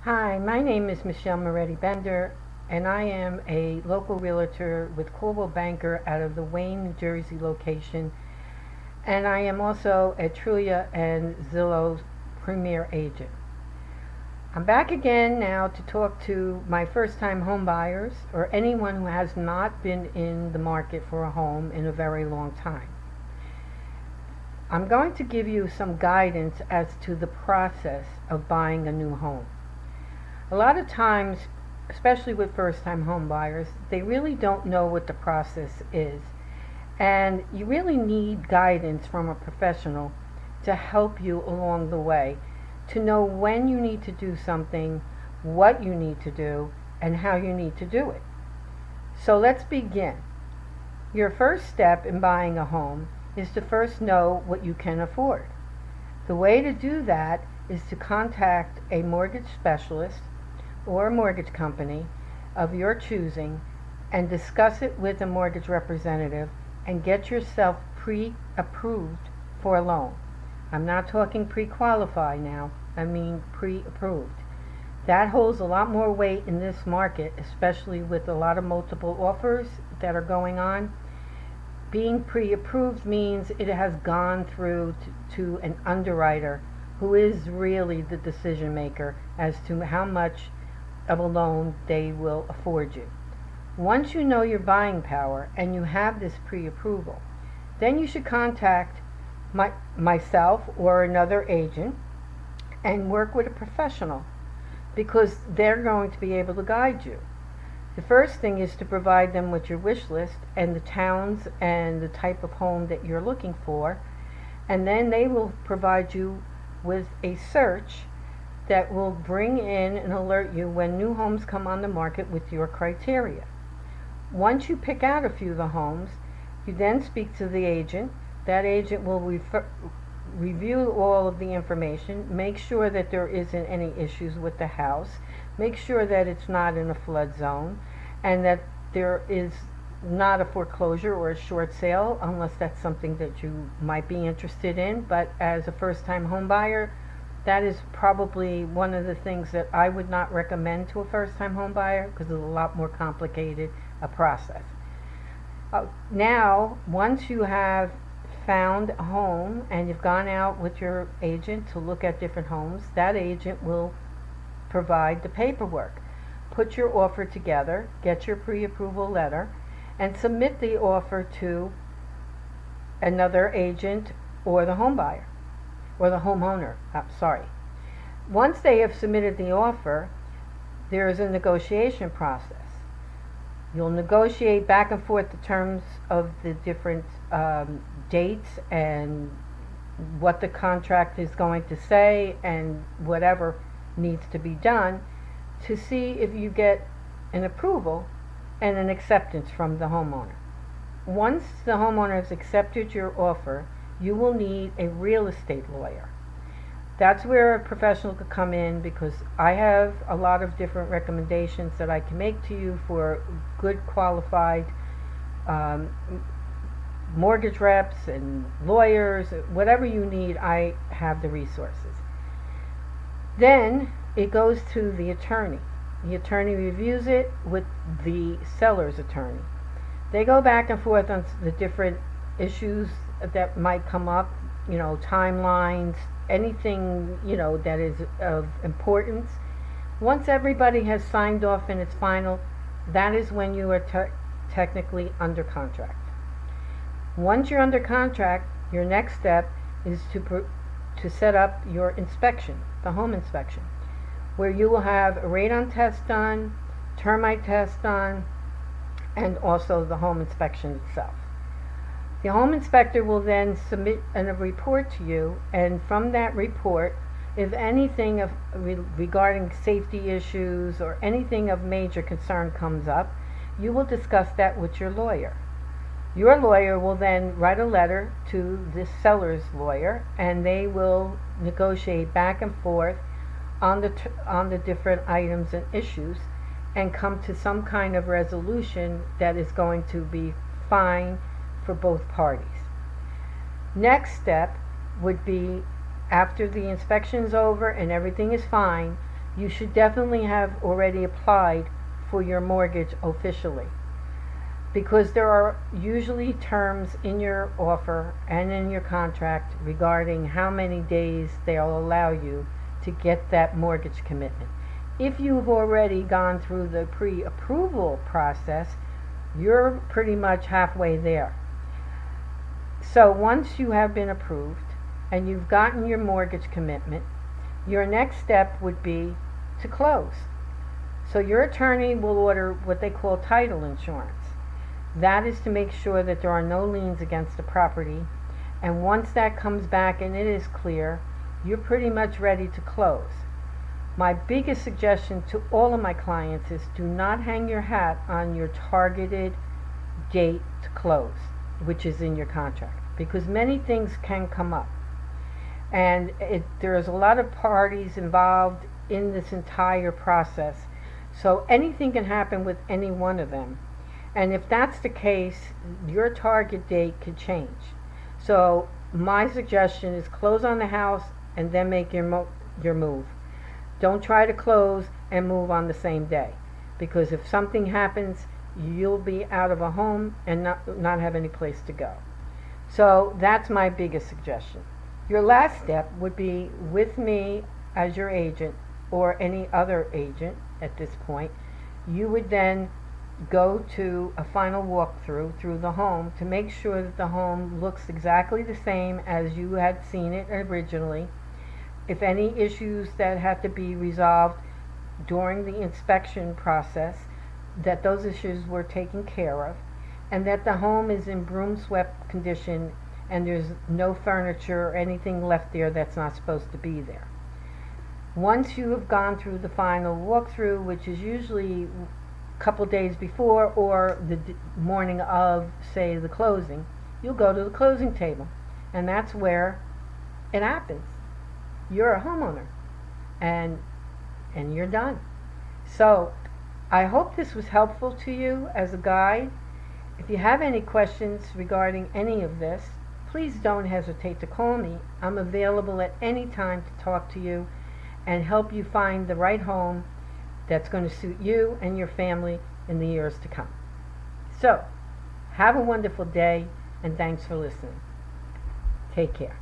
Hi, my name is Michelle Moretti-Bender, and I am a local realtor with Coldwell Banker out of the Wayne, New Jersey location, and I am also a Trulia and Zillow's premier agent. I'm back again now to talk to my first-time home buyers or anyone who has not been in the market for a home in a very long time. I'm going to give you some guidance as to the process of buying a new home. A lot of times, especially with first-time home buyers, they really don't know what the process is. And you really need guidance from a professional to help you along the way, to know when you need to do something, what you need to do, and how you need to do it. So let's begin. Your first step in buying a home is to first know what you can afford. The way to do that is to contact a mortgage specialist or a mortgage company of your choosing and discuss it with a mortgage representative and get yourself pre-approved for a loan. I'm not talking pre-qualify now, I mean pre-approved. That holds a lot more weight in this market, especially with a lot of multiple offers that are going on. Being pre-approved means it has gone through to an underwriter who is really the decision maker as to how much of a loan they will afford you. Once you know your buying power and you have this pre-approval, then you should contact myself or another agent and work with a professional because they're going to be able to guide you. The first thing is to provide them with your wish list and the towns and the type of home that you're looking for, and then they will provide you with a search that will bring in and alert you when new homes come on the market with your criteria. Once you pick out a few of the homes, you then speak to the agent. That agent will review all of the information, make sure that there isn't any issues with the house, make sure that it's not in a flood zone, and that there is not a foreclosure or a short sale unless that's something that you might be interested in. But as a first-time home buyer, that is probably one of the things that I would not recommend to a first-time home buyer because it's a lot more complicated a process. Now, once you have found a home and you've gone out with your agent to look at different homes, that agent will provide the paperwork. Put your offer together, get your pre-approval letter, and submit the offer to another agent or the home buyer or the homeowner. Once they have submitted the offer, there is a negotiation process. You'll negotiate back and forth the terms of the different dates and what the contract is going to say and whatever needs to be done to see if you get an approval and an acceptance from the homeowner. Once the homeowner has accepted your offer, you will need a real estate lawyer. That's where a professional could come in because I have a lot of different recommendations that I can make to you for good qualified mortgage reps and lawyers. Whatever you need, I have the resources. Then it goes to the attorney. The attorney reviews it with the seller's attorney. They go back and forth on the different issues that might come up, timelines, anything, that is of importance. Once everybody has signed off and it's final, that is when you are technically under contract. Once you're under contract, your next step is to set up your inspection, the home inspection, where you will have a radon test done, termite test done, and also the home inspection itself. The home inspector will then submit a report to you, and from that report, if anything regarding safety issues or anything of major concern comes up, you will discuss that with your lawyer. Your lawyer will then write a letter to the seller's lawyer, and they will negotiate back and forth on the different items and issues and come to some kind of resolution that is going to be fine for both parties. Next step would be, after the inspection's over and everything is fine, you should definitely have already applied for your mortgage officially, because there are usually terms in your offer and in your contract regarding how many days they'll allow you to get that mortgage commitment. If you've already gone through the pre-approval process, you're pretty much halfway there. So once you have been approved and you've gotten your mortgage commitment, your next step would be to close. So your attorney will order what they call title insurance. That is to make sure that there are no liens against the property, and once that comes back and it is clear, you're pretty much ready to close. My biggest suggestion to all of my clients is do not hang your hat on your targeted date to close, which is in your contract, because many things can come up. And there's a lot of parties involved in this entire process, so anything can happen with any one of them. And if that's the case, your target date could change. So my suggestion is close on the house and then make your move. Don't try to close and move on the same day, because if something happens, you'll be out of a home and not have any place to go. So that's my biggest suggestion. Your last step would be with me as your agent or any other agent at this point. You would then go to a final walkthrough through the home to make sure that the home looks exactly the same as you had seen it originally. If any issues that have to be resolved during the inspection process, that those issues were taken care of, and that the home is in broom swept condition and there's no furniture or anything left there that's not supposed to be there. Once you have gone through the final walkthrough, which is usually couple days before or the morning of, say, the closing, you'll go to the closing table, and that's where it happens. You're a homeowner, and you're done. So I hope this was helpful to you as a guide. If you have any questions regarding any of this, please don't hesitate to call me. I'm available at any time to talk to you and help you find the right home that's going to suit you and your family in the years to come. So, have a wonderful day, and thanks for listening. Take care.